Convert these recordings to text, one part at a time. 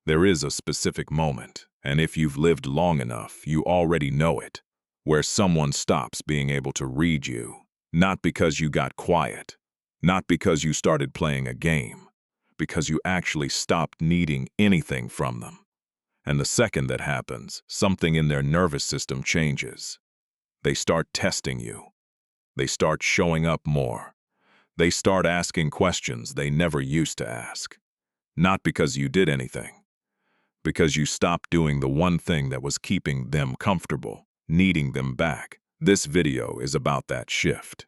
There is a specific moment, and if you've lived long enough, you already know it, where someone stops being able to read you, not because you got quiet, not because you started playing a game, because you actually stopped needing anything from them. And the second that happens, something in their nervous system changes. They start testing you. They start showing up more. They start asking questions they never used to ask. Not because you did anything, because you stopped doing the one thing that was keeping them comfortable, needing them back. This video is about that shift.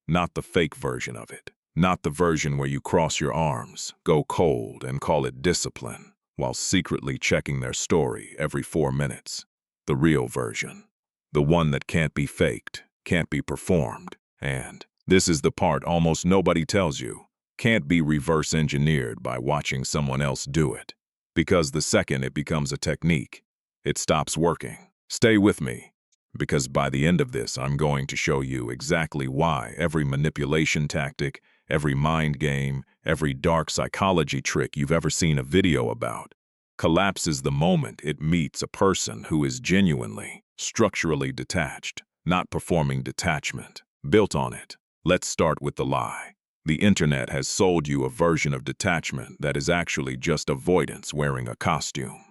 Not the fake version of it. Not the version where you cross your arms, go cold, and call it discipline, while secretly checking their story every 4 minutes. The real version. The one that can't be faked, can't be performed, and, this is the part almost nobody tells you, can't be reverse engineered by watching someone else do it. Because the second it becomes a technique, it stops working. Stay with me, because by the end of this, I'm going to show you exactly why every manipulation tactic, every mind game, every dark psychology trick you've ever seen a video about collapses the moment it meets a person who is genuinely, structurally detached, not performing detachment, built on it. Let's start with the lie. The internet has sold you a version of detachment that is actually just avoidance wearing a costume.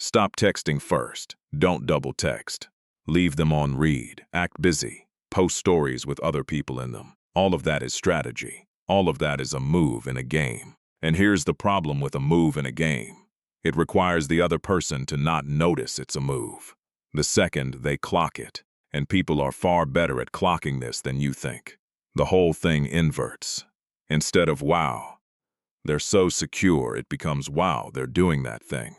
Stop texting first. Don't double text. Leave them on read. Act busy. Post stories with other people in them. All of that is strategy. All of that is a move in a game. And here's the problem with a move in a game. It requires the other person to not notice it's a move. The second they clock it, and people are far better at clocking this than you think. The whole thing inverts. Instead of wow, they're so secure it becomes wow, they're doing that thing.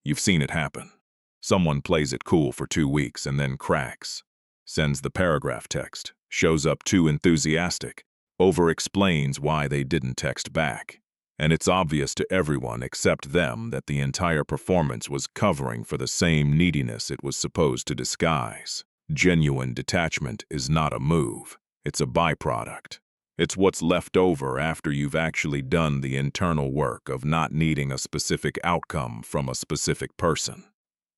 You've seen it happen. Someone plays it cool for 2 weeks and then cracks. Sends the paragraph text, shows up too enthusiastic, over-explains why they didn't text back. And it's obvious to everyone except them that the entire performance was covering for the same neediness it was supposed to disguise. Genuine detachment is not a move, it's a byproduct. It's what's left over after you've actually done the internal work of not needing a specific outcome from a specific person.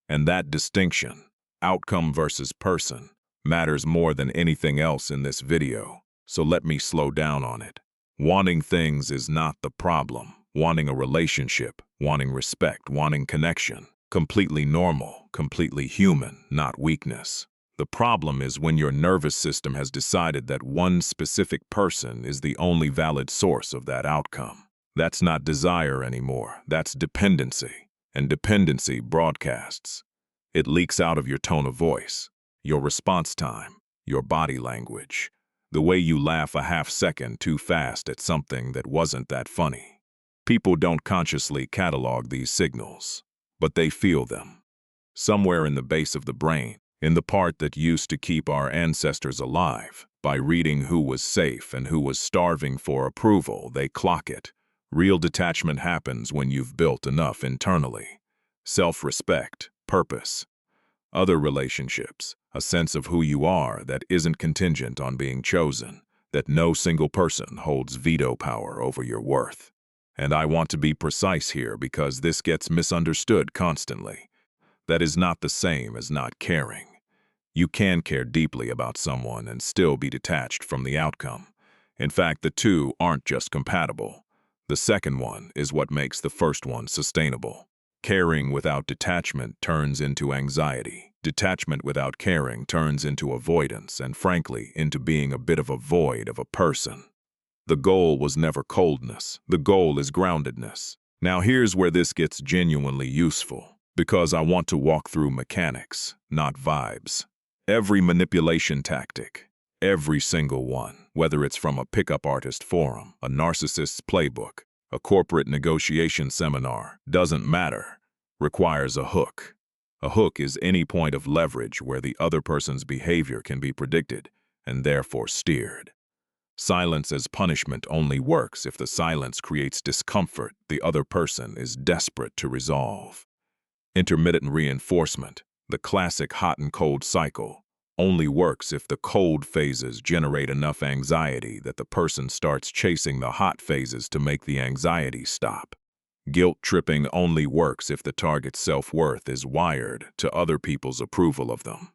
And that distinction, outcome versus person, matters more than anything else in this video, so let me slow down on it. Wanting things is not the problem. Wanting a relationship, wanting respect, wanting connection, completely normal, completely human, not weakness. The problem is when your nervous system has decided that one specific person is the only valid source of that outcome. That's not desire anymore, that's dependency. And dependency broadcasts. It leaks out of your tone of voice, your response time, your body language, the way you laugh a half second too fast at something that wasn't that funny. People don't consciously catalog these signals, but they feel them. Somewhere in the base of the brain, in the part that used to keep our ancestors alive, by reading who was safe and who was starving for approval, they clock it. Real detachment happens when you've built enough internally. Self-respect, purpose. Other relationships, a sense of who you are that isn't contingent on being chosen, that no single person holds veto power over your worth. And I want to be precise here because this gets misunderstood constantly. That is not the same as not caring. You can care deeply about someone and still be detached from the outcome. In fact, the two aren't just compatible. The second one is what makes the first one sustainable. Caring without detachment turns into anxiety. Detachment without caring turns into avoidance and, frankly, into being a bit of a void of a person. The goal was never coldness. The goal is groundedness. Now here's where this gets genuinely useful. Because I want to walk through mechanics, not vibes. Every manipulation tactic, every single one, whether it's from a pickup artist forum, a narcissist's playbook, a corporate negotiation seminar, doesn't matter, requires a hook. A hook is any point of leverage where the other person's behavior can be predicted and therefore steered. Silence as punishment only works if the silence creates discomfort the other person is desperate to resolve. Intermittent reinforcement, the classic hot and cold cycle, only works if the cold phases generate enough anxiety that the person starts chasing the hot phases to make the anxiety stop. Guilt tripping only works if the target's self-worth is wired to other people's approval of them.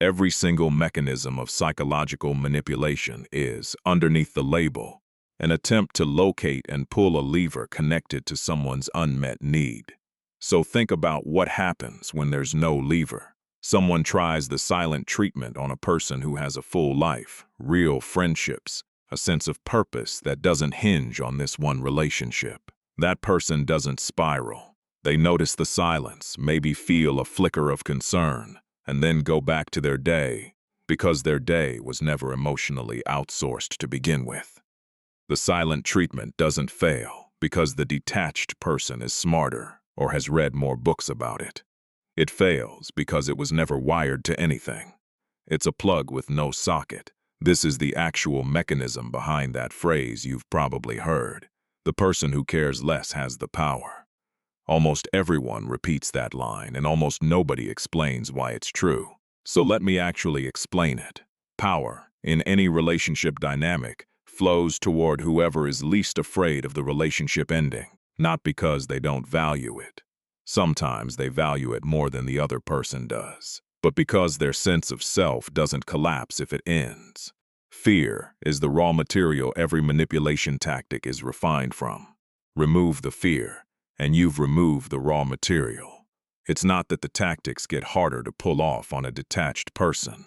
Every single mechanism of psychological manipulation is, underneath the label, an attempt to locate and pull a lever connected to someone's unmet need. So think about what happens when there's no lever. Someone tries the silent treatment on a person who has a full life, real friendships, a sense of purpose that doesn't hinge on this one relationship. That person doesn't spiral. They notice the silence, maybe feel a flicker of concern, and then go back to their day, because their day was never emotionally outsourced to begin with. The silent treatment doesn't fail because the detached person is smarter or has read more books about it. It fails because it was never wired to anything. It's a plug with no socket. This is the actual mechanism behind that phrase you've probably heard. The person who cares less has the power. Almost everyone repeats that line, and almost nobody explains why it's true. So let me actually explain it. Power, in any relationship dynamic, flows toward whoever is least afraid of the relationship ending, not because they don't value it. Sometimes they value it more than the other person does, but because their sense of self doesn't collapse if it ends. Fear is the raw material every manipulation tactic is refined from. Remove the fear, and you've removed the raw material. It's not that the tactics get harder to pull off on a detached person.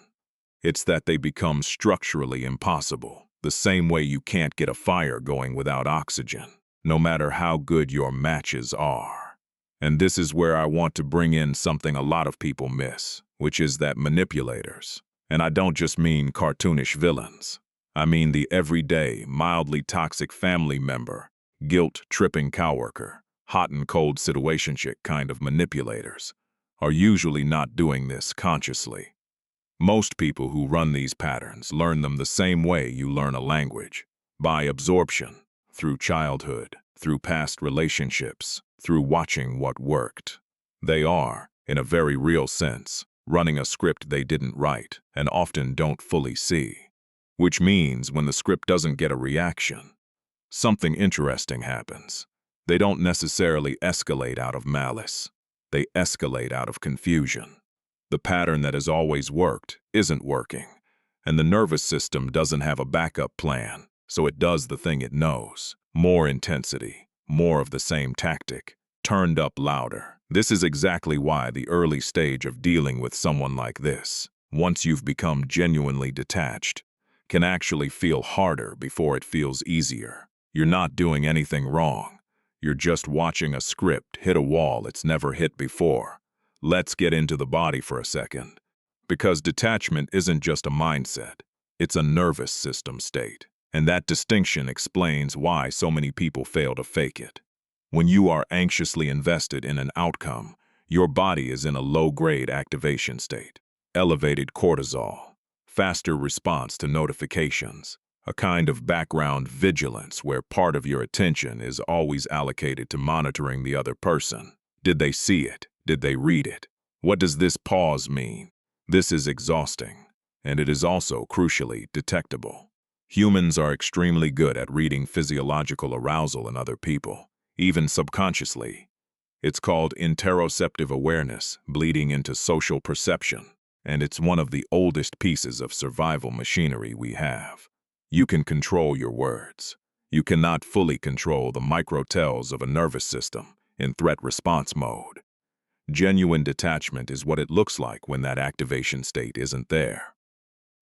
It's that they become structurally impossible, the same way you can't get a fire going without oxygen, no matter how good your matches are. And this is where I want to bring in something a lot of people miss, which is that manipulators, and I don't just mean cartoonish villains. I mean the everyday, mildly toxic family member, guilt-tripping coworker, hot and cold situationship kind of manipulators, are usually not doing this consciously. Most people who run these patterns learn them the same way you learn a language, by absorption, through childhood, through past relationships, through watching what worked. They are, in a very real sense, running a script they didn't write and often don't fully see. Which means when the script doesn't get a reaction, something interesting happens. They don't necessarily escalate out of malice. They escalate out of confusion. The pattern that has always worked isn't working, and the nervous system doesn't have a backup plan, so it does the thing it knows. More intensity, more of the same tactic, turned up louder. This is exactly why the early stage of dealing with someone like this, once you've become genuinely detached, can actually feel harder before it feels easier. You're not doing anything wrong. You're just watching a script hit a wall it's never hit before. Let's get into the body for a second. Because detachment isn't just a mindset, it's a nervous system state. And that distinction explains why so many people fail to fake it. When you are anxiously invested in an outcome, your body is in a low-grade activation state. Elevated cortisol, faster response to notifications, a kind of background vigilance where part of your attention is always allocated to monitoring the other person. Did they see it? Did they read it? What does this pause mean? This is exhausting, and it is also crucially detectable. Humans are extremely good at reading physiological arousal in other people, even subconsciously. It's called interoceptive awareness, bleeding into social perception, and it's one of the oldest pieces of survival machinery we have. You can control your words. You cannot fully control the microtells of a nervous system in threat response mode. Genuine detachment is what it looks like when that activation state isn't there.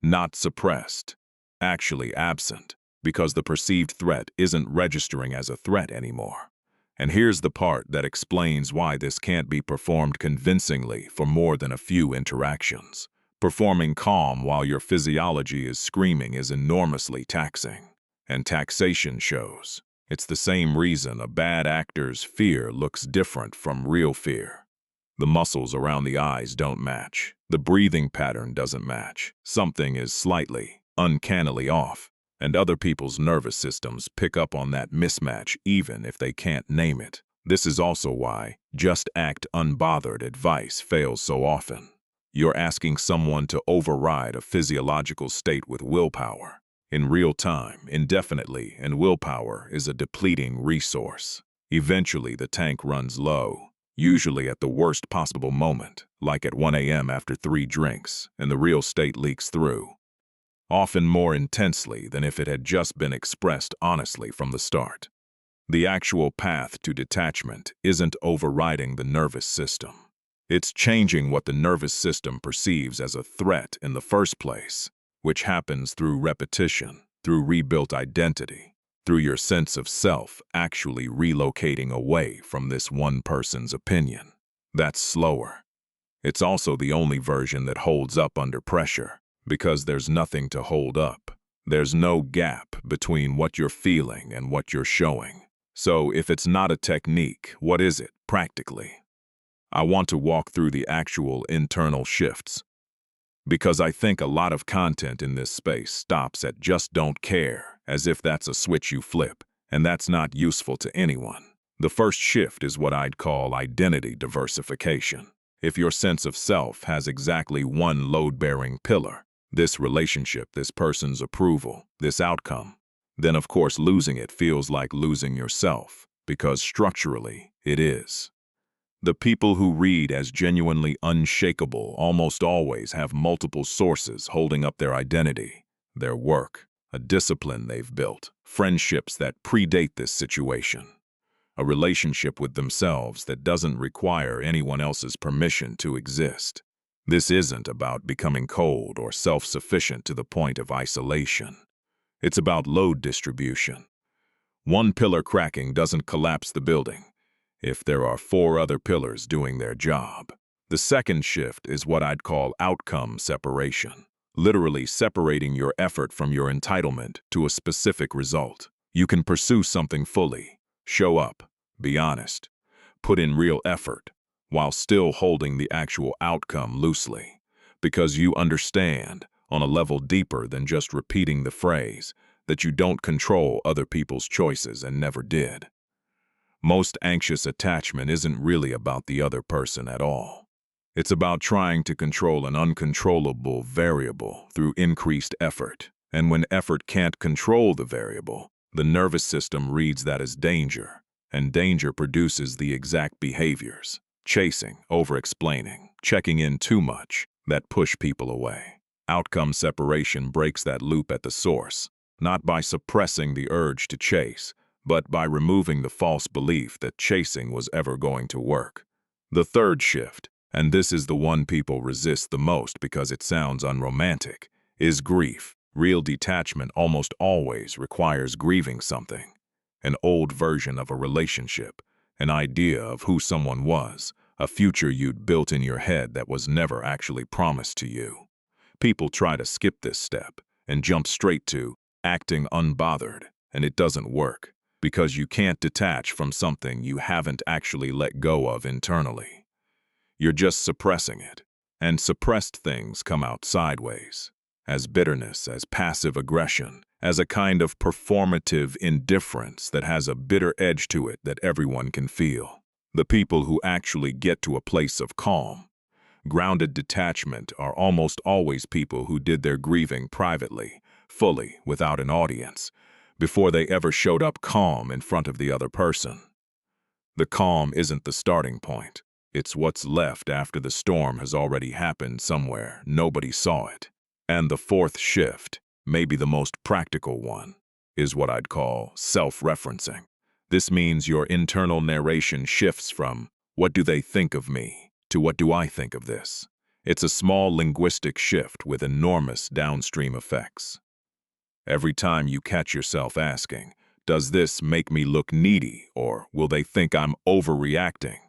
Not suppressed, actually absent, because the perceived threat isn't registering as a threat anymore. And here's the part that explains why this can't be performed convincingly for more than a few interactions. Performing calm while your physiology is screaming is enormously taxing. And taxation shows. It's the same reason a bad actor's fear looks different from real fear. The muscles around the eyes don't match. The breathing pattern doesn't match. Something is slightly, uncannily off, and other people's nervous systems pick up on that mismatch even if they can't name it. This is also why just act unbothered advice fails so often. You're asking someone to override a physiological state with willpower, in real time, indefinitely, and willpower is a depleting resource. Eventually, the tank runs low, usually at the worst possible moment, like at 1 a.m. after 3 drinks, and the real state leaks through, often more intensely than if it had just been expressed honestly from the start. The actual path to detachment isn't overriding the nervous system. It's changing what the nervous system perceives as a threat in the first place, which happens through repetition, through rebuilt identity, through your sense of self actually relocating away from this one person's opinion. That's slower. It's also the only version that holds up under pressure, because there's nothing to hold up. There's no gap between what you're feeling and what you're showing. So if it's not a technique, what is it, practically? I want to walk through the actual internal shifts, because I think a lot of content in this space stops at just don't care, as if that's a switch you flip, and that's not useful to anyone. The first shift is what I'd call identity diversification. If your sense of self has exactly one load-bearing pillar, this relationship, this person's approval, this outcome, then of course losing it feels like losing yourself, because structurally it is. The people who read as genuinely unshakable almost always have multiple sources holding up their identity, their work, a discipline they've built, friendships that predate this situation, a relationship with themselves that doesn't require anyone else's permission to exist. This isn't about becoming cold or self-sufficient to the point of isolation. It's about load distribution. One pillar cracking doesn't collapse the building if there are 4 other pillars doing their job. The second shift is what I'd call outcome separation, literally separating your effort from your entitlement to a specific result. You can pursue something fully, show up, be honest, put in real effort, while still holding the actual outcome loosely, because you understand, on a level deeper than just repeating the phrase, that you don't control other people's choices and never did. Most anxious attachment isn't really about the other person at all. It's about trying to control an uncontrollable variable through increased effort. And when effort can't control the variable, the nervous system reads that as danger, and danger produces the exact behaviors, chasing, over-explaining, checking in too much, that push people away. Outcome separation breaks that loop at the source, not by suppressing the urge to chase, but by removing the false belief that chasing was ever going to work. The third shift, and this is the one people resist the most because it sounds unromantic, is grief. Real detachment almost always requires grieving something, an old version of a relationship, an idea of who someone was, a future you'd built in your head that was never actually promised to you. People try to skip this step and jump straight to acting unbothered, and it doesn't work, because you can't detach from something you haven't actually let go of internally. You're just suppressing it, and suppressed things come out sideways, as bitterness, as passive aggression, as a kind of performative indifference that has a bitter edge to it that everyone can feel. The people who actually get to a place of calm, grounded detachment are almost always people who did their grieving privately, fully, without an audience, before they ever showed up calm in front of the other person. The calm isn't the starting point. It's what's left after the storm has already happened somewhere nobody saw it. And the fourth shift, maybe the most practical one, is what I'd call self-referencing. This means your internal narration shifts from, "What do they think of me?" to "What do I think of this?" It's a small linguistic shift with enormous downstream effects. Every time you catch yourself asking, "Does this make me look needy?" or "Will they think I'm overreacting?"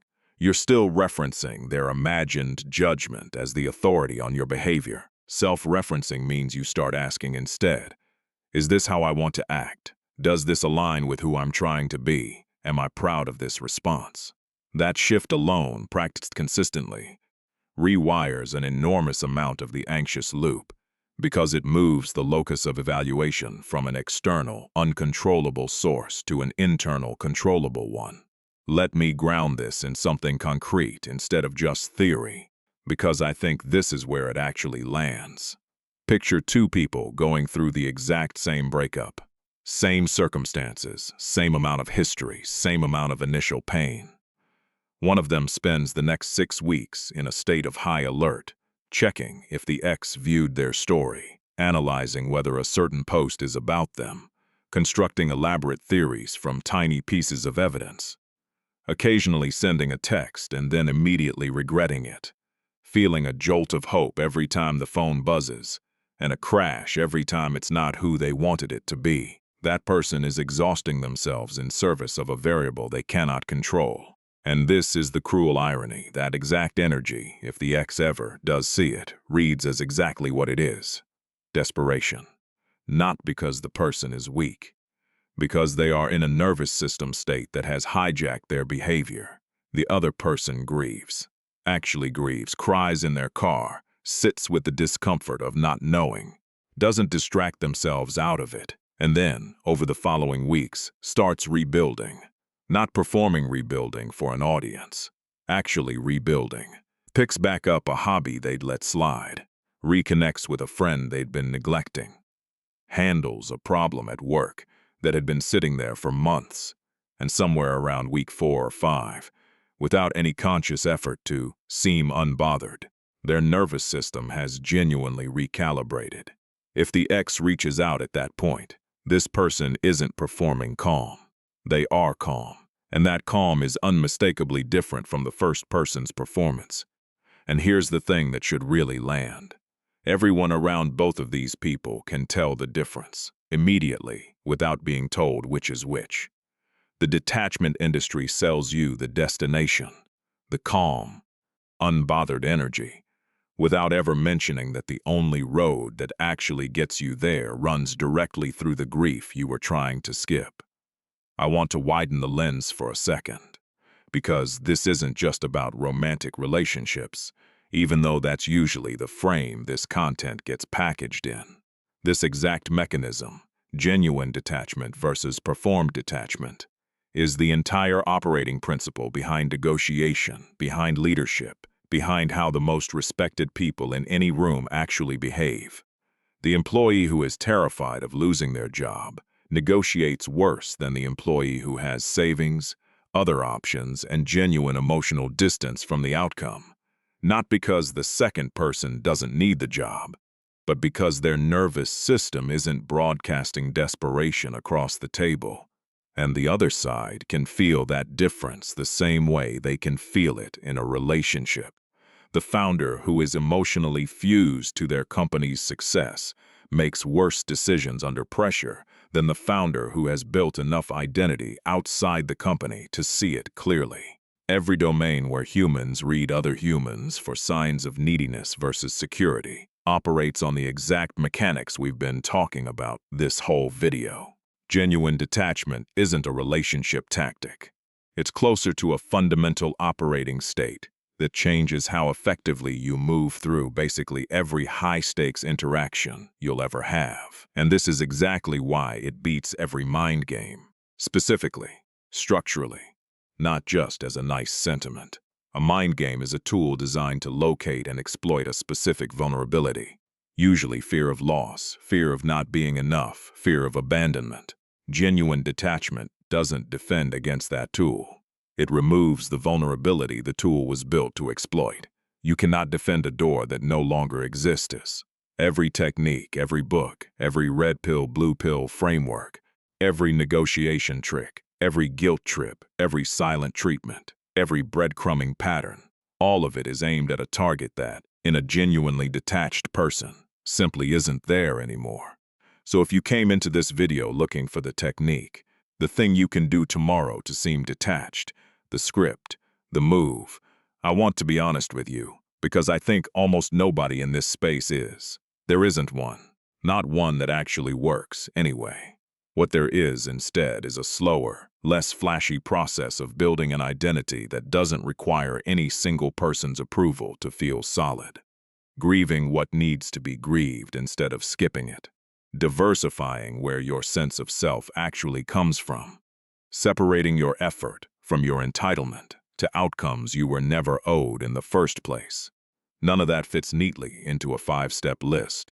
you're still referencing their imagined judgment as the authority on your behavior. Self-referencing means you start asking instead, "Is this how I want to act? Does this align with who I'm trying to be? Am I proud of this response?" That shift alone, practiced consistently, rewires an enormous amount of the anxious loop, because it moves the locus of evaluation from an external, uncontrollable source to an internal, controllable one. Let me ground this in something concrete instead of just theory, because I think this is where it actually lands. Picture 2 people going through the exact same breakup. Same circumstances, same amount of history, same amount of initial pain. One of them spends the next 6 weeks in a state of high alert, checking if the ex viewed their story, analyzing whether a certain post is about them, constructing elaborate theories from tiny pieces of evidence, occasionally sending a text and then immediately regretting it, feeling a jolt of hope every time the phone buzzes, and a crash every time it's not who they wanted it to be. That person is exhausting themselves in service of a variable they cannot control. And this is the cruel irony, that exact energy, if the ex ever does see it, reads as exactly what it is: desperation. Not because the person is weak, because they are in a nervous system state that has hijacked their behavior. The other person grieves, actually grieves, cries in their car, sits with the discomfort of not knowing, doesn't distract themselves out of it, and then, over the following weeks, starts rebuilding. Not performing rebuilding for an audience, actually rebuilding. Picks back up a hobby they'd let slide, reconnects with a friend they'd been neglecting, handles a problem at work that had been sitting there for months, and somewhere around week 4 or 5, without any conscious effort to seem unbothered, their nervous system has genuinely recalibrated. If the ex reaches out at that point, this person isn't performing calm. They are calm, and that calm is unmistakably different from the first person's performance. And here's the thing that should really land. Everyone around both of these people can tell the difference, immediately, without being told which is which. The detachment industry sells you the destination, the calm, unbothered energy, without ever mentioning that the only road that actually gets you there runs directly through the grief you were trying to skip. I want to widen the lens for a second, because this isn't just about romantic relationships, even though that's usually the frame this content gets packaged in. This exact mechanism, genuine detachment versus performed detachment, is the entire operating principle behind negotiation, behind leadership, behind how the most respected people in any room actually behave. The employee who is terrified of losing their job negotiates worse than the employee who has savings, other options, and genuine emotional distance from the outcome. Not because the second person doesn't need the job, but because their nervous system isn't broadcasting desperation across the table. And the other side can feel that difference the same way they can feel it in a relationship. The founder who is emotionally fused to their company's success makes worse decisions under pressure than the founder who has built enough identity outside the company to see it clearly. Every domain where humans read other humans for signs of neediness versus security operates on the exact mechanics we've been talking about this whole video. Genuine detachment isn't a relationship tactic. It's closer to a fundamental operating state that changes how effectively you move through basically every high-stakes interaction you'll ever have. And this is exactly why it beats every mind game. Specifically, structurally, not just as a nice sentiment. A mind game is a tool designed to locate and exploit a specific vulnerability. Usually fear of loss, fear of not being enough, fear of abandonment. Genuine detachment doesn't defend against that tool. It removes the vulnerability the tool was built to exploit. You cannot defend a door that no longer exists. Every technique, every book, every red pill, blue pill framework, every negotiation trick, every guilt trip, every silent treatment, every breadcrumbing pattern, all of it is aimed at a target that, in a genuinely detached person, simply isn't there anymore. So if you came into this video looking for the technique, the thing you can do tomorrow to seem detached, the script, the move, I want to be honest with you, because I think almost nobody in this space is. There isn't one. Not one that actually works, anyway. What there is instead is a slower, less flashy process of building an identity that doesn't require any single person's approval to feel solid. Grieving what needs to be grieved instead of skipping it. Diversifying where your sense of self actually comes from. Separating your effort from your entitlement to outcomes you were never owed in the first place. None of that fits neatly into a 5-step list.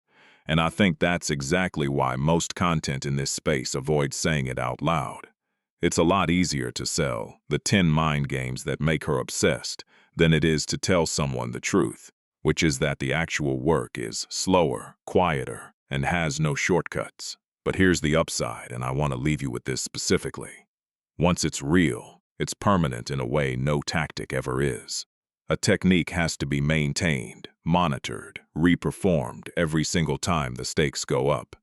And I think that's exactly why most content in this space avoids saying it out loud. It's a lot easier to sell the 10 mind games that make her obsessed than it is to tell someone the truth, which is that the actual work is slower, quieter, and has no shortcuts. But here's the upside, and I want to leave you with this specifically. Once it's real, it's permanent in a way no tactic ever is. A technique has to be maintained, monitored, reperformed every single time the stakes go up.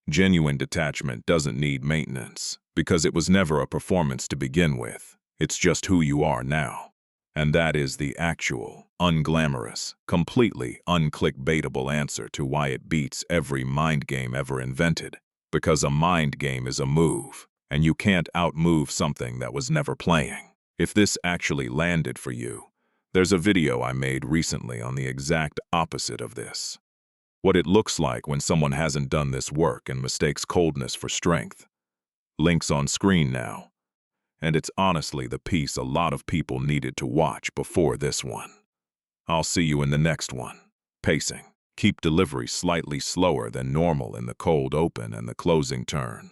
Genuine detachment doesn't need maintenance, because it was never a performance to begin with. It's just who you are now. And that is the actual, unglamorous, completely unclickbaitable answer to why it beats every mind game ever invented. Because a mind game is a move, and you can't outmove something that was never playing. If this actually landed for you, there's a video I made recently on the exact opposite of this. What it looks like when someone hasn't done this work and mistakes coldness for strength. Link's on screen now. And it's honestly the piece a lot of people needed to watch before this one. I'll see you in the next one. Pacing. Keep delivery slightly slower than normal in the cold open and the closing turn.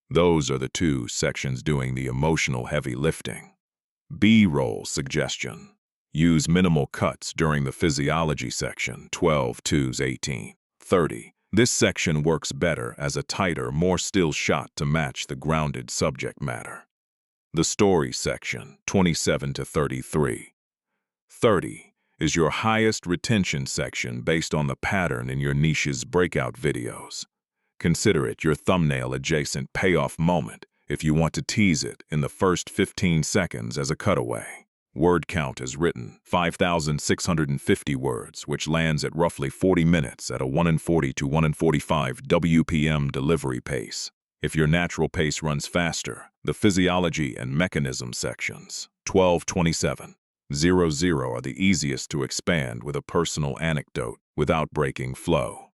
Those are the two sections doing the emotional heavy lifting. B-roll suggestion. Use minimal cuts during the physiology section, 12:2:18:30. This section works better as a tighter, more still shot to match the grounded subject matter. The story section, 27:33. 30 is your highest retention section based on the pattern in your niche's breakout videos. Consider it your thumbnail-adjacent payoff moment if you want to tease it in the first 15 seconds as a cutaway. Word count is written 5,650 words, which lands at roughly 40 minutes at a 1 in 40 to 1 in 45 WPM delivery pace. If your natural pace runs faster, the physiology and mechanism sections, 12:27:00 are the easiest to expand with a personal anecdote without breaking flow.